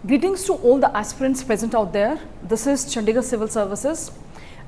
Greetings to all the aspirants present out there. This is Chandigarh Civil Services.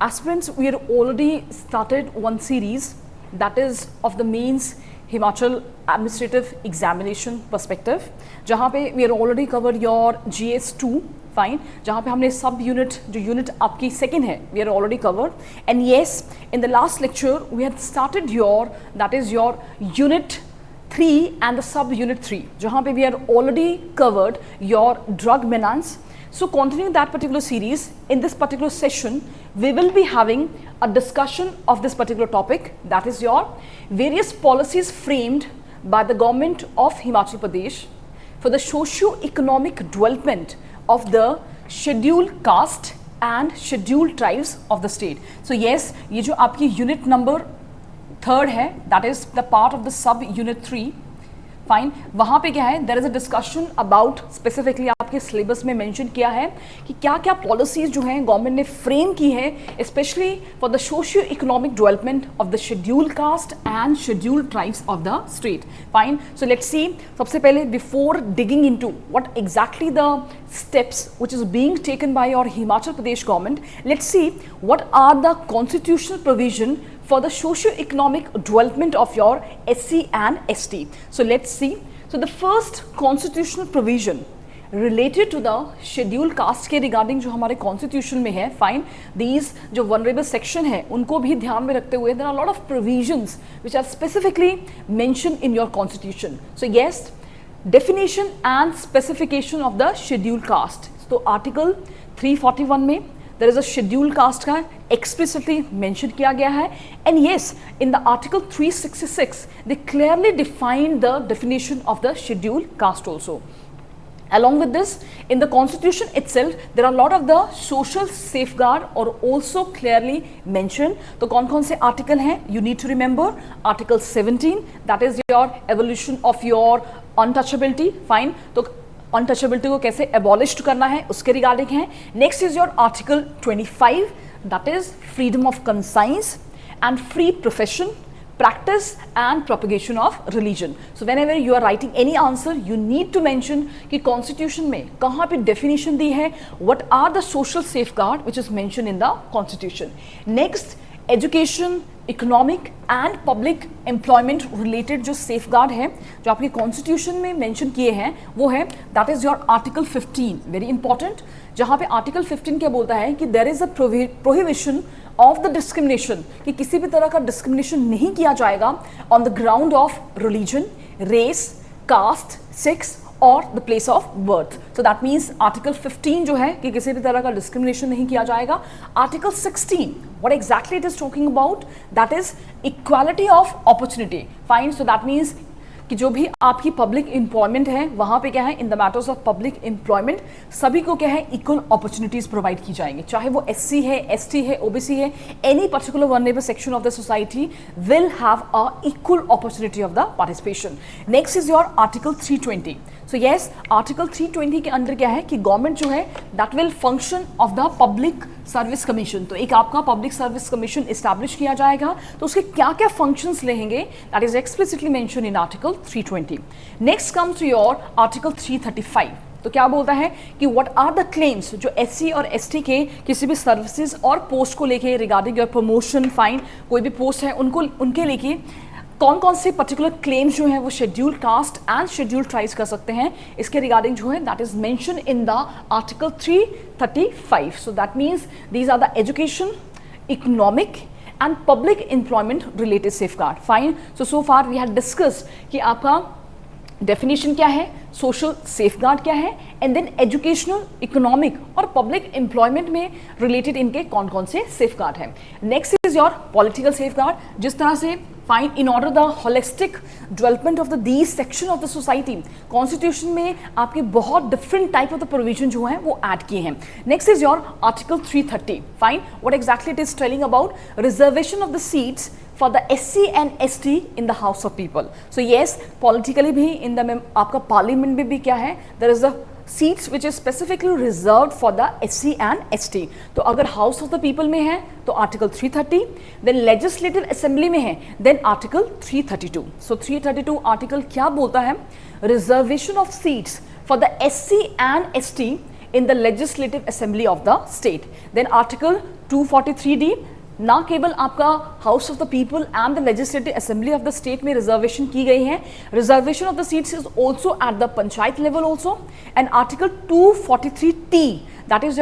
Aspirants, we have already started one series that is of the mains Himachal administrative examination perspective, जहाँ पे we are already covered your GS2 fine, जहाँ पे हमने sub unit जो unit आपकी second है we are already covered, and yes in the last lecture we had started your that is your unit 3 and the sub unit 3 जहाँ पे we are already covered your drug menace. So continuing that particular series, in this particular session we will be having a discussion of this particular topic, that is your various policies framed by the government of Himachal Pradesh for the socio-economic development of the scheduled caste and scheduled tribes of the state. So yes, ये जो आपकी unit number third है that is the part of the sub unit 3 fine, वहाँ पे क्या है there is a discussion about specifically आपके syllabus में मेंशन किया है कि क्या क्या पॉलिसीज जो हैं गवर्नमेंट ने फ्रेम की है specially for the socio economic development of the scheduled caste and scheduled tribes of the state. Fine, so let's सी सबसे पहले before digging into what exactly the steps which is being taken by your Himachal Pradesh government, let's see what are the constitutional provision for the socio-economic development of your SC and ST. So let's see. So the first constitutional provision related to the scheduled caste के regarding जो हमारे constitution में है, fine, these जो vulnerable section है उनको भी ध्यान में रखते हुए there are a lot of provisions which are specifically mentioned in your constitution. So yes, definition and specification of the scheduled caste. तो article 341 में there is a scheduled caste का explicitly mention किया गया है, and yes in the article 366 they clearly define the definition of the scheduled caste also. Along with this, in the constitution itself there are a lot of the social safeguard or also clearly mentioned. तो कौन कौन से article हैं you need to remember. Article 17 that is your evolution of your untouchability. Fine, तो untouchability को कैसे abolished करना है उसके regarding है. Next is your article 25 that is freedom of conscience and free profession, practice and propagation of religion. So whenever you are writing any answer you need to mention कि constitution में कहाँ पे definition दी है, what are the social safeguard which is mentioned in the constitution. Next, education, economic and public employment related जो safeguard है जो आपके constitution में मेंशन किए हैं वो है that is your article 15, very important, जहाँ पे आर्टिकल 15 क्या बोलता है कि there is a prohibition of the discrimination, कि किसी भी तरह का डिस्क्रिमिनेशन नहीं किया जाएगा on the ground of religion, race, caste, sex और the place of birth. So that means article 15 जो है कि किसी भी तरह का डिस्क्रिमिनेशन नहीं किया जाएगा. Article 16 what exactly it is talking about, that is equality of opportunity. Fine, so that means कि जो भी आपकी पब्लिक एम्प्लॉयमेंट है वहाँ पे क्या है in the matters of public employment सभी को क्या है इक्वल अपॉर्चुनिटीज़ प्रोवाइड की जाएंगी, चाहे वो SC है, ST है, OBC है, any particular vulnerable section of the society will have a equal opportunity of the participation. Next is your article 320. So yes, article 320 के अंदर क्या है कि गवर्नमेंट जो है that will function of the public service commission. तो एक आपका पब्लिक सर्विस कमीशन इस्टेब्लिश किया जाएगा, तो उसके क्या क्या फंक्शंस रहेंगे that is explicitly mention in article 320. Next comes to your article 335. तो क्या बोलता है कि व्हाट आर द क्लेम्स जो SC और ST के किसी भी सर्विसेज और पोस्ट को लेके रिगार्डिंग योर प्रमोशन, फाइन, कोई भी पोस्ट है उनको उनके लेके कौन कौन से पर्टिकुलर क्लेम्स जो हैं वो scheduled caste and scheduled tribes कर सकते हैं, इसके रिगार्डिंग जो है that is mention in the article 335. So that means these are the education, economic and public employment related safeguard. Fine, so far we had discussed कि आपका definition क्या है, सोशल सेफगार्ड क्या है, एंड देन एजुकेशनल, इकोनॉमिक और public employment में related इनके कौन कौन से सेफगार्ड हैं. Next is your political safeguard, जिस तरह से fine in order the holistic development of the these section of the society constitution में आपके बहुत different type of the provision जो हैं वो ऐड किए हैं. Next is your article 330. Fine, what exactly it is telling about reservation of the seats for the SC and ST in the House of People. So yes, politically भी in the आपका parliament में भी क्या है, there is a seats which is specifically reserved for the SC and ST. तो अगर House of the People में है तो Article 330, then Legislative Assembly में है then Article 332. So 332 article क्या बोलता है, reservation of seats for the SC and ST in the Legislative Assembly of the state. Then Article 243D, ना केवल आपका house of the people and the legislative assembly of the state में reservation की गई है, reservation of the seats is also at the panchayat level also. And article 243T, that is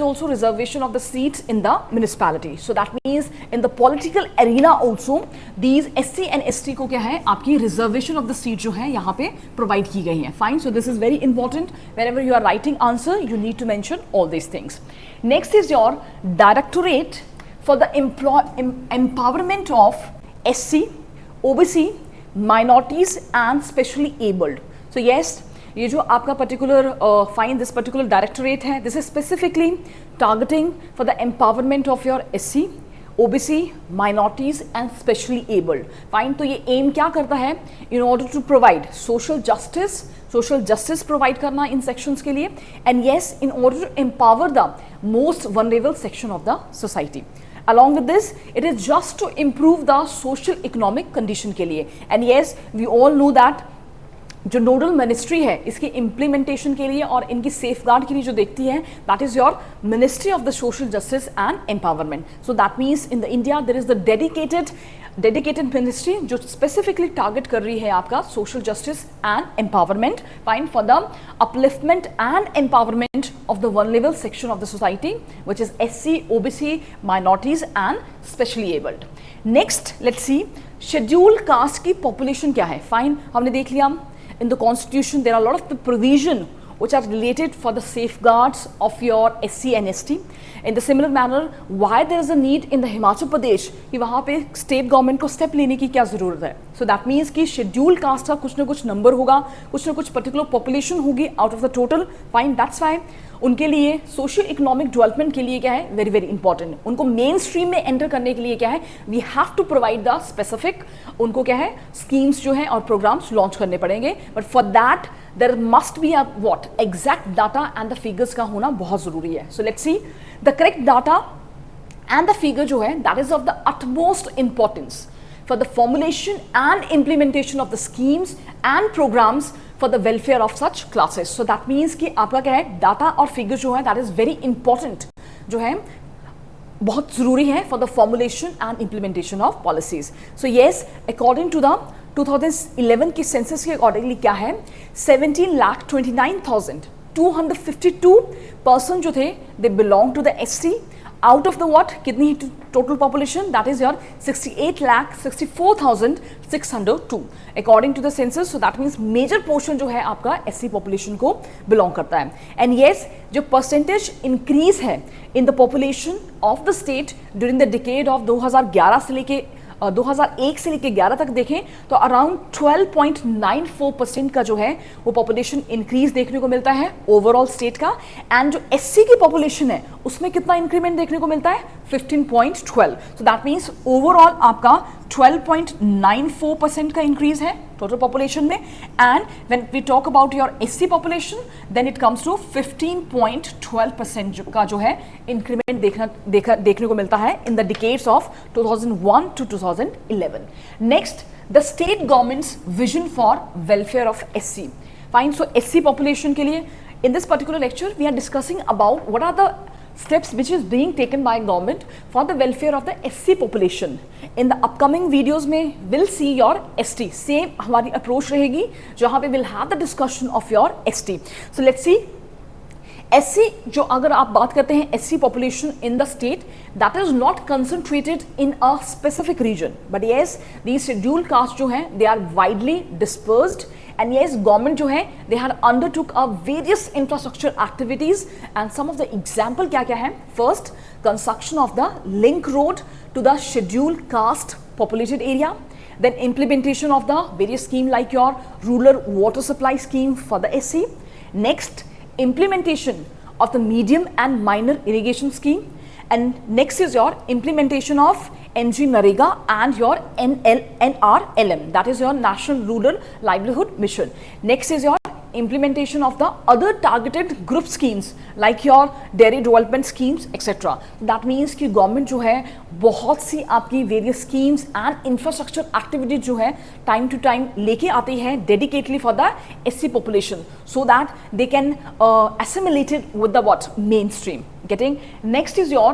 also reservation of the seats in the municipality. So that means in the political arena also these SC and ST को क्या है, आपकी reservation of the seat जो है यहाँ पे provide की गई है. Fine. So this is very important. Whenever you are writing answer, you need to mention all these things. Next is your Directorate for the empowerment of SC, OBC, minorities and specially abled. So yes, ये जो आपका particular fine this particular directorate है, this is specifically targeting for the empowerment of your SC, OBC, minorities and specially abled. Fine. तो ये um क्या करता है, in order to provide social justice provide करना इन सेक्शंस के लिए, and yes in order to empower the most vulnerable section of the society. Along with this, it is just to improve the social economic condition के लिए. And yes, we all know that जो nodal ministry है इसके implementation के लिए और इनकी safe guard के लिए जो देखती है, that is your ministry of the social justice and empowerment. So that means in the India there is the dedicated ministry जो स्पेसिफिकली टारगेट कर रही है आपका social justice and empowerment, fine, for the upliftment and empowerment of the vulnerable section of the society which is SC, OBC, minorities and specially abled. Next let's see schedule caste की population क्या है. Fine, हमने देख लिया in the constitution there are a lot of the provision which are related for the safeguards of your SC and ST. In the similar manner, why there is a need in the Himachal Pradesh कि वहाँ पे state government को step लेने की क्या ज़रूरत है. So that means कि शेड्यूल कास्ट का कुछ ना कुछ नंबर होगा, कुछ ना कुछ पर्टिकुलर पॉपुलेशन होगी out of the total. Fine, that's why उनके लिए सोशियो इकोनॉमिक डेवलपमेंट के लिए क्या है, वेरी वेरी इंपॉर्टेंट. उनको मेन स्ट्रीम में एंटर करने के लिए क्या है, we have to provide the specific, उनको क्या है, स्कीम्स जो है और प्रोग्राम्स लॉन्च करने पड़ेंगे. But for that there must be a what exact data and the figures का होना बहुत जरूरी है. So let's see the correct data and the figure जो है, that is of the utmost importance for the formulation and implementation of the schemes and programs for the welfare of such classes. So that means कि आपका क्या है, data और figure जो है, that is very important, जो है बहुत ज़रूरी है for the formulation and implementation of policies. So yes, according to the 2011 की सेंसस के अकॉर्डिंगली क्या है, 17,29,252 पर्सन जो थे, they belong to the SC. Out of the what कितनी total population, that is your 68,64,602 according to the census. So that means major portion जो है आपका SC पॉपुलेशन को बिलोंग करता है. एंड येस, जो परसेंटेज इंक्रीज है in the population of the state during the decade of 2011 से लेके 2001 से लेकर 11 तक देखें तो अराउंड 12.94% का जो है वो पॉपुलेशन इंक्रीज देखने को मिलता है ओवरऑल स्टेट का. एंड जो SC की पॉपुलेशन है उसमें कितना इंक्रीमेंट देखने को मिलता है, 15.12. सो दैट मीन्स ओवरऑल आपका 12.94% का इंक्रीज है टोटल पॉपुलेशन में. And when we talk about your SC population then it comes to 15.12% का जो है इंक्रीमेंट देखने को मिलता है in the decades of 2001 to 2011. Next, the state governments vision for welfare of SC. Fine. So SC population के लिए in this particular lecture we are discussing about what are the steps which is being taken by government for the welfare of the SC population. In the upcoming videos में we'll see your ST. Same हमारी approach रहेगी जहाँ पे we'll have the discussion of your ST. So let's see. SC जो अगर आप बात करते हैं SC population in the state, that is not concentrated in a specific region, but yes, these scheduled caste जो हैं they are widely dispersed. And yes, government जो है they had undertook a various infrastructure activities and some of the example क्या है. First, construction of the link road to the scheduled caste populated area. Then implementation of the various scheme like your rural water supply scheme for the SC. Next, implementation of the medium and minor irrigation scheme. And next is your implementation of NG Narega and your NRLM, that is your National Rural Livelihood Mission. Next is your implementation of the other targeted group schemes like your dairy development schemes etc. That means कि government जो है बहुत सी आपकी various schemes and infrastructure activities जो है time to time लेके आती है dedicatedly for the SC population so that they can assimilate with the what mainstream. Getting next is your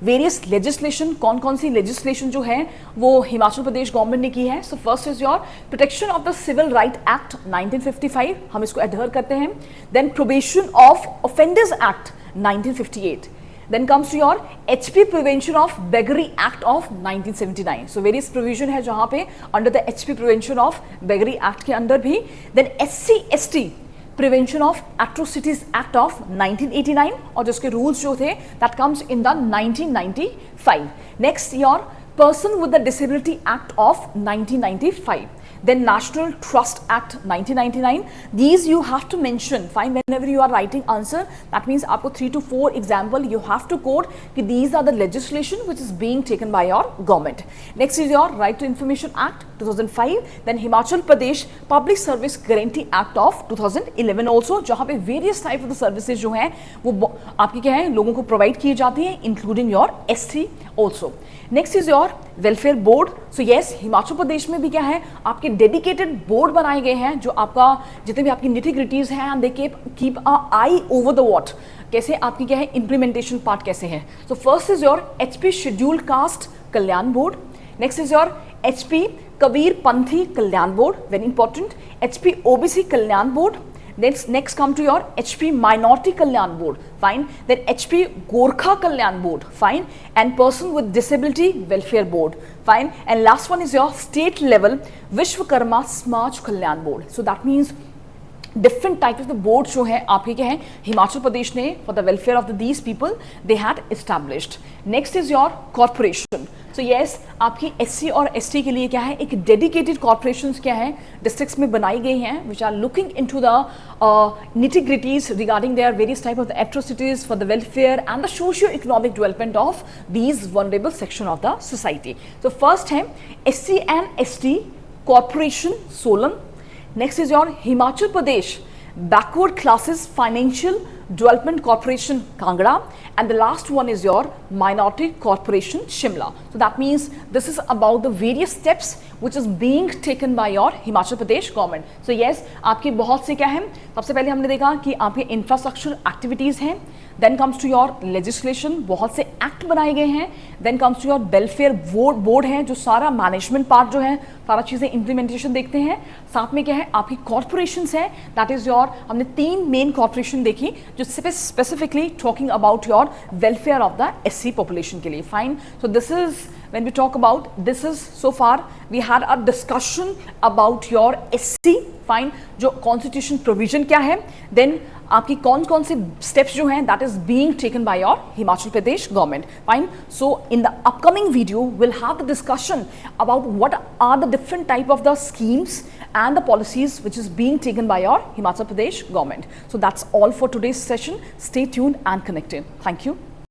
various legislation. कौन कौन सी लेजिस्लेशन जो है वो हिमाचल प्रदेश गवर्नमेंट ने की है. So first is your protection of the civil right act 1955, हम इसको एडहर करते हैं. Then probation of offenders act 1958. Then comes to your HP Prevention of Beggary Act of 1979. So various provision है जहाँ पे under the HP Prevention of Beggary Act के अंदर भी. Then SC/ST Prevention of Atrocities Act of 1989 और जिसके rules जो थे that comes in the 1995. Next your Person with the Disability Act of 1995. Then National Trust Act 1999. These you have to mention. Fine, whenever you are writing answer, that means आपको 3 to 4 example you have to quote कि these are the legislation which is being taken by your government. Next is your Right to Information Act 2005. Then Himachal Pradesh Public Service Guarantee Act of 2011 also, जहाँ पे various type of the services जो हैं वो आपकी क्या है लोगों को provide की जाती हैं including your ST also. Next is your Welfare Board. So yes, Himachal Pradesh में भी क्या है आपके डेडिकेटेड बोर्ड बनाए गए हैं जो आपका जितने भी आपकी निटी ग्रिटीज हैं and they keep a I over the what कैसे आपकी क्या है इम्प्लीमेंटेशन पार्ट कैसे है. So first is your HP scheduled caste Kalyan board. Next is your HP Kabir Panthi Kalyan board, very important. HP OBC Kalyan board. Next come to your HP Minority Kalyan Board, fine. Then HP Gorkha Kalyan Board, fine. And Person with Disability Welfare Board, fine. And last one is your state level Vishwakarma Samaj Kalyan Board. So that means different type of the board जो है आपके क्या है हिमाचल प्रदेश ने for the welfare of these people they had established. Next is your corporation. So yes, आपकी SC और ST के लिए क्या है एक dedicated corporations क्या है districts में बनाई गई हैं which are looking into the nitty-gritties regarding their various type of the atrocities for the welfare and the socio-economic development of these vulnerable section of the society. So first है SC and ST Corporation Solan. Next is your Himachal Pradesh Backward Classes Financial Development Corporation Kangra, and the last one is your Minority Corporation Shimla. So that means this is about the various steps which is being taken by your Himachal Pradesh government. So yes, आपकी बहुत से क्या है सबसे पहले हमने देखा कि आपके इंफ्रास्ट्रक्चर एक्टिविटीज़ हैं. Then comes to your legislation, बहुत से एक्ट बनाए गए हैं. Then comes to your welfare board है जो सारा मैनेजमेंट पार्ट जो है सारा चीज़ें इंप्लीमेंटेशन देखते हैं. साथ में क्या है आपकी कॉर्पोरेशंस है, दैट इज़ योर हमने 3 मेन कॉर्पोरेशन देखी जो specifically talking about your welfare of the SC population के लिए. Fine. So this is when we talk about this is so far we had a discussion about your SC. Fine. जो constitution provision क्या है, then आपकी कौन कौन से steps जो हैं that is being taken by your Himachal Pradesh government. Fine. So in the upcoming video will have the discussion about what are the different type of the schemes and the policies which is being taken by your Himachal Pradesh government. So that's all for today's session. Stay tuned and connected. Thank you.